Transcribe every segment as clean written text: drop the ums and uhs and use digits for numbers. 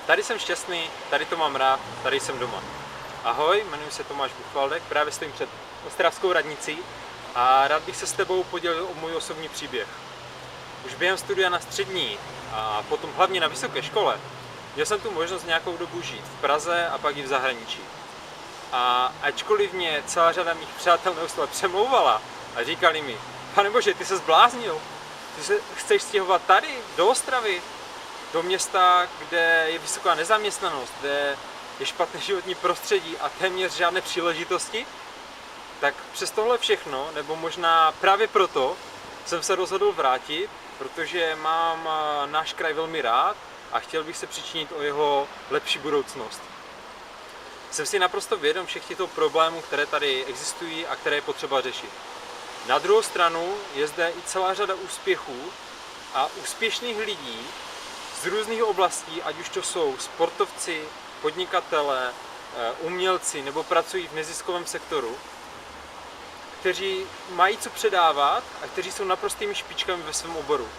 Tady jsem šťastný, tady to mám rád, tady jsem doma. Ahoj, jmenuji se Tomáš Buchvaldek, právě stojím před Ostravskou radnicí a rád bych se s tebou podělil o můj osobní příběh. Už během studia na střední a potom hlavně na vysoké škole měl jsem tu možnost nějakou dobu žít v Praze a pak i v zahraničí. A ačkoliv mě celá řada mých přátel neustále přemlouvala a říkali mi: Pane Bože, ty se zbláznil, ty se chceš stěhovat tady, do Ostravy, do města, kde je vysoká nezaměstnanost, kde je špatné životní prostředí a téměř žádné příležitosti, tak přes tohle všechno, nebo možná právě proto, jsem se rozhodl vrátit, protože mám náš kraj velmi rád a chtěl bych se přičinit o jeho lepší budoucnost. Jsem si naprosto vědom všech těchto problémů, které tady existují a které je potřeba řešit. Na druhou stranu je zde i celá řada úspěchů a úspěšných lidí z různých oblastí, ať už to jsou sportovci, podnikatelé, umělci nebo pracují v neziskovém sektoru, kteří mají co předávat a kteří jsou naprostými špičkami ve svém oboru.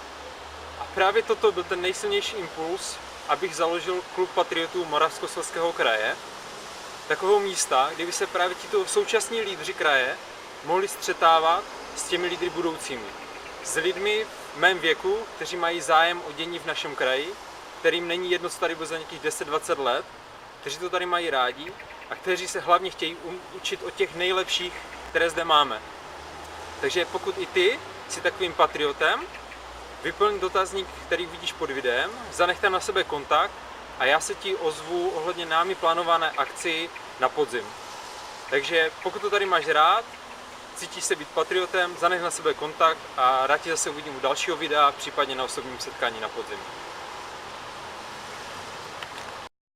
A právě toto byl ten nejsilnější impuls, abych založil Klub patriotů Moravskoslezského kraje, takového místa, kde by se právě tito současní lídři kraje mohli střetávat s těmi lídry budoucími. S lidmi v mém věku, kteří mají zájem o dění v našem kraji, kterým není jedno, co tady bude za nějakých 10-20 let, kteří to tady mají rádi a kteří se hlavně chtějí učit od těch nejlepších, které zde máme. Takže pokud i ty jsi takovým patriotem, vyplň dotazník, který vidíš pod videem, zanech tam na sebe kontakt a já se ti ozvu ohledně námi plánované akci na podzim. Takže pokud to tady máš rád, cítíš se být patriotem, zanech na sebe kontakt a rád ti zase uvidím u dalšího videa, případně na osobním setkání na podzim.